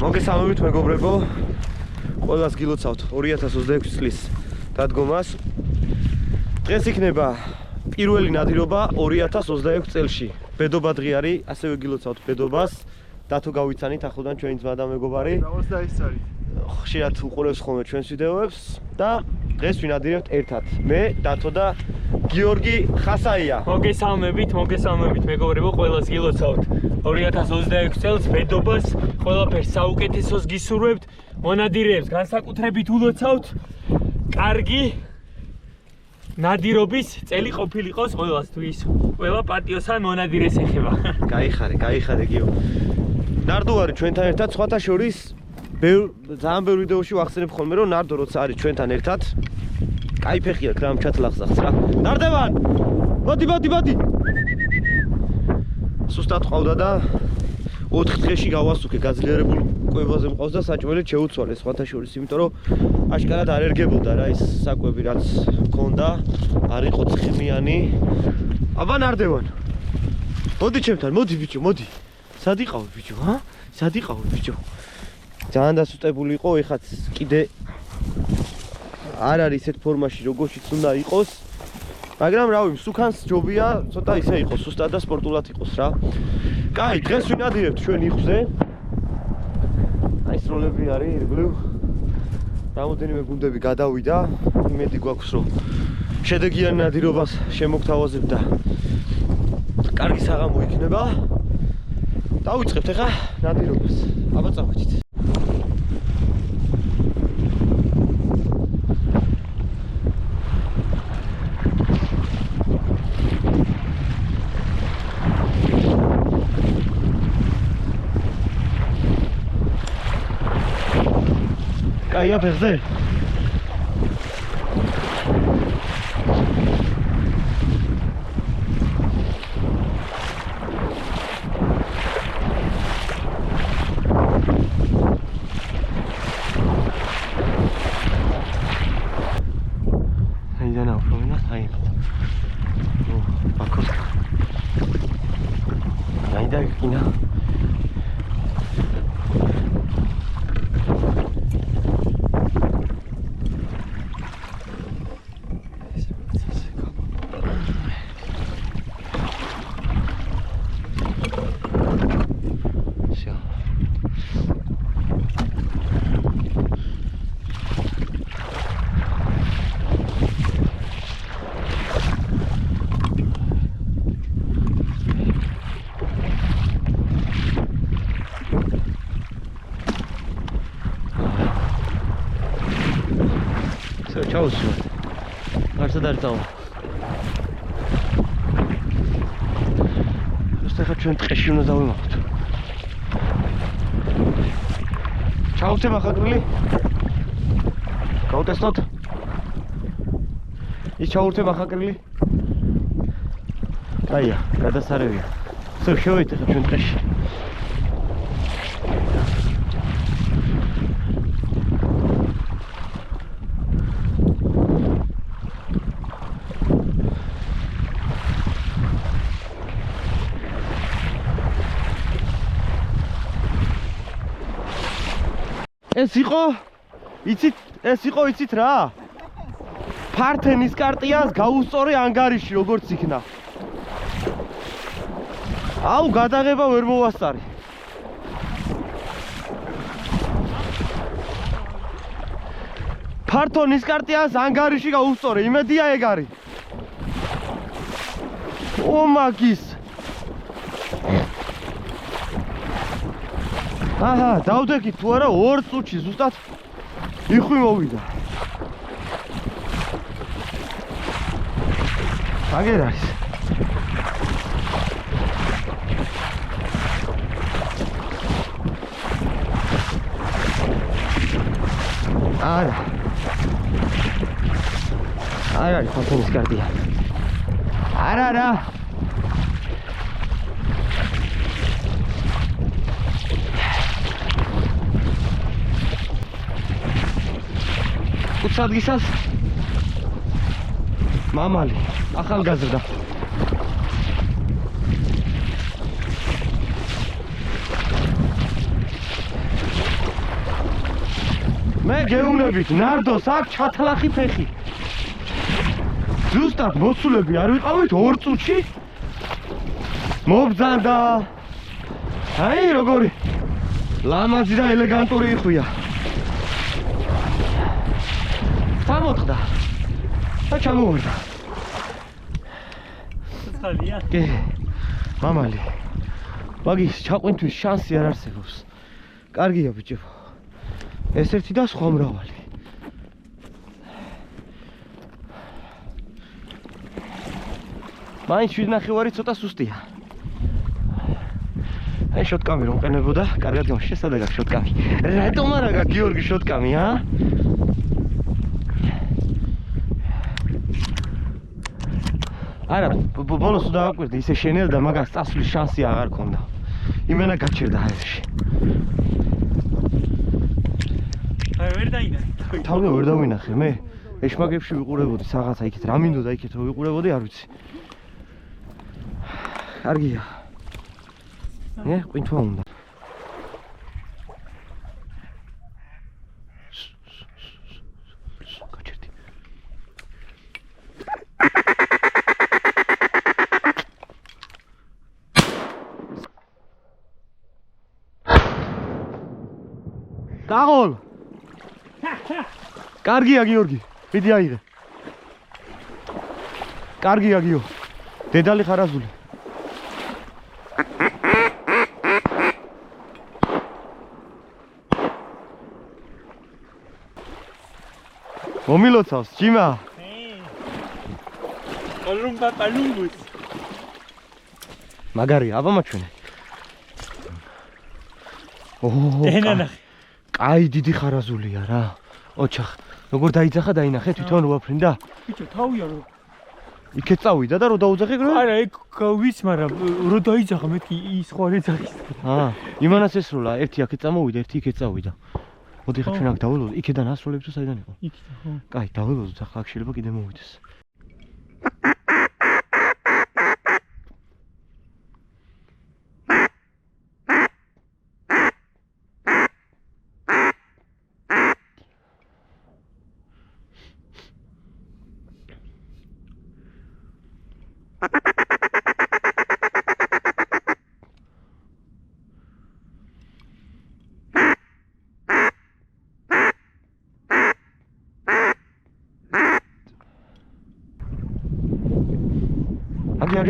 მოგესალმებით მეგობრებო, ყველას გილოცავთ 2026 წლის დადგომას. დღეს იქნება პირველი ნადირობა 2026 წელში. ბედობა დღე არის, ასევე გილოცავთ ბედობას. დათო გავიცანით ახლოდან ჩვენი ძმა და მეგობარი. ხშირად უყურებს ხოლმე ჩვენს ვიდეოებს და დღეს ვინადირებთ ერთად. მე, დათო და გიორგი ხასაია. მოგესალმებით მეგობრებო, ყველას გილოცავთ 2026 წელს ბედობას, ყველაფერს საუკეთესოს გისურვებთ, მონადირეებს განსაკუთრებით ულოცავთ. კარგი ნადირობის წელი ყოფილიყოს ყველასთვის. ყველა პატიოსან მონადირეს ეხება. გაიხარე გიო. ნარდო არის ჩვენთან ერთად, სხვათა შორის ძალიან ბევრ ვიდეოში ვახსენებ ხოლმე რომ ნარდო როცა არის ჩვენთან ერთად, კაი ფეხია გრამ ჩათლახსახს რა. ნარდევან! მოდი. სუსტად ყავდა და 4 დღეში გავასუქე, გაძლიერებულ კვებაზე მყავს და საჭმელით შეუცვალე სხვათა შორის, იმიტომ რომ აშკარად არ ერგებოდა რა ის საკვები რაც მქონდა, არ იყო ცხიმიანი. აბა ნარდევან. მოდი ჩემთან, მოდი ბიჭო, მოდი. სად იყავი ბიჭო, სად იყავი ბიჭო? ძალიან დასუსტებული იყო, ეხაც კიდე არ არის ისეთ ფორმაში, როგორიც უნდა იყოს. მაგრამ რავი, სუქანს ჯობია, ცოტა ისე იყოს, სუსტად და სპორტულად იყოს რა. კაი, დღეს ვინადირებთ ჩვენ იხვზე. აი სროლები არის ირგვლივ. რამოდენიმე გუნდები გადავიდა, იმედი გვაქვს რომ შედეგიან ნადირობას შემოგთავაზებ და კარგი საღამო იქნება. დავიწყებთ ახლა ნადირობას. აბა წავედით. კაია ფეხზე? ჩაუსვათ. არცად არ წავა. უსტახა ჩვენ ტყეში უნდა დავიმახოთ. ჩაუცემ ახალგრილი? გავტესტოთ? ის ჩაურთებ ახალგრილი? კაია, გადასარევია. შევით ახლა ჩვენ ტყეში. ეს იყო იცით რა? ფართენის კარტიას გაუსწორე ანგარიში როგორც იქნა. აუ გადაღება ვერ მოვასწარი. ფართონის კარტიას ანგარიში გაუსწორე, იმედია ეგ არის. ომაგის. აჰა, დავდექით თუ არა 2 წუთში ზუსტად იხვი მოვიდა. აგერ არის. არა არის ფართონის კარტია. არა უცადგისას მამალი ახალგაზრდა მე გეუბნებით ნარდოს აქ ჩათლახი ფეხი ზუსტად მოსულები არ ვიყავით 2 წუთში მობძანდა აი როგორი ლამაზი და ელეგანტური იყვია სამოთხდა და ჩამოვარდა ხალია კი მამალი მაგის ჩაყვინთვის შანსი არ არსებობს კარგია ბიჭებო ეს ერთი და სხვა მრავალი მაინც 7.5 ცოტა სუსტია აი შოტკამი რომ ყენებოდა კარგად გამშე სადა გაქვს შოტკამი რატომ არა გაქვს გიორგი შოტკამი ა არა ბოლოს დავაკვირდი ისე შენელდა მაგას წასვლის შანსი აღარ ქონდა იმენა გაჩერდა აერში აი ვერ დაინახე თავი ვერ დავინახე მე ეშმაკებში ვიყურებოდი რაღაცა იქით რა მინდოდა იქით რომ ვიყურებოდი არ ვიცი კარგია ყვინთვა უნდა გაჩერდი დაღოლ კარგია გიორგი მიდი აიღე კარგია გიო დედალი ხარაზული მომილოცავს ჯიმა კოლუმბა პალუნგუს მაგარი აბა მაჩვენე ენანახე კაი დიდი ხარაზულია რა ოჩახ როგორ დაიძახა დაინახე თვითონ რო აფრინდა ბიჭო თავია რო იქეთ წავიდა და რო დაუძახე გრო არა ეგ ვის მაგრამ რო დაიძახა მეთქი ის ხო არ ეძახის იმანაც ესროლა ერთი აქეთ წამოვიდა ერთი იქეთ წავიდა მოდი ხა ჩვენ აქ დაველოდოთ იქედან ასრულებს თუ საიდან იყო იქიდან ხო კაი დაველოდოთ ახლა აქ შეიძლება კიდე მოვიდეს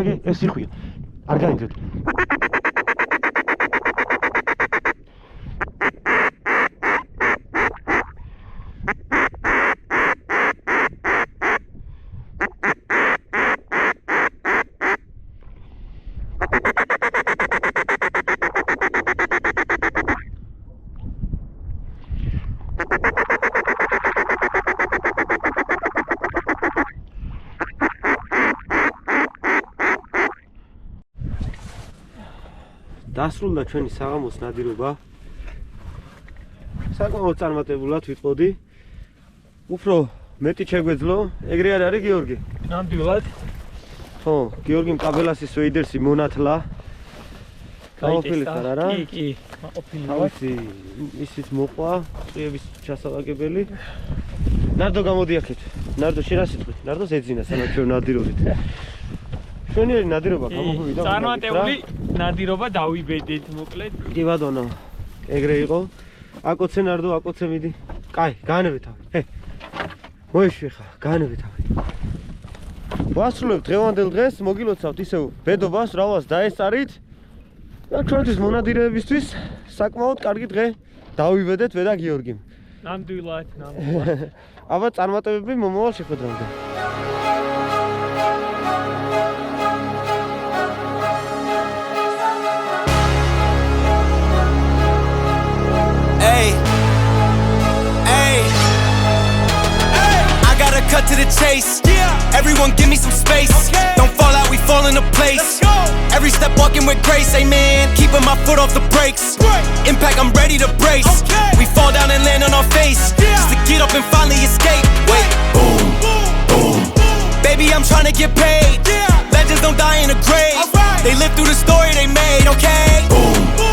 აგი ეს იხვია არ გაიგეთ დასრულდა ჩვენი საღამოს ნადირობა. საკმაოდ წარმატებულად ვიყოდი. უფრო მეტი შეგვეძლო, ეგრე არ არის გიორგი? ნამდვილად. ხო, გიორგიმ კაბელასის ვეიდერსი მონათლა. გაყოფილეთ არა? კი, გაყოფილი. თავისი ისიც მოყვა, წიების ჩასავაგებელი. ნარდო გამოდი აქეთ. ნარდო შენ რა სიტყვით? ნარდოს ეძინა სანამ ჩვენ ნადირობდით. ჩვენი ნადირობა გამოგვივიდა. წარმატებული ნადირობა დავიბედეთ მოკლედ. კი ბატონო. ეგრე იყო. აკოცე ნარდო, აკოცე მიდი. კაი, გაანებე თავი. მოიშვი ხა, გაანებე თავი. ვასრულებთ დღევანდელ დღეს, მოგილოცავთ ისევ ბედობას, რავას დაესწარით. და ჩვენთვის მონადირეებისთვის საკმაოდ კარგი დღე დავივედეთ მე და გიორგიმ. ნამდვილად. აბა წარმატებები მომავალ შეხვედრამდე. Cut to the chase. Everyone give me some space. Don't fall out, we fall into place. Every step walking with grace, amen. Keeping my foot off the brakes. Impact, I'm ready to brace. We fall down and land on our face. Just to get up and finally escape. Wait, boom, boom. Baby, I'm trying to get paid. Legends don't die in a grave. They live through the story they made, okay? Boom.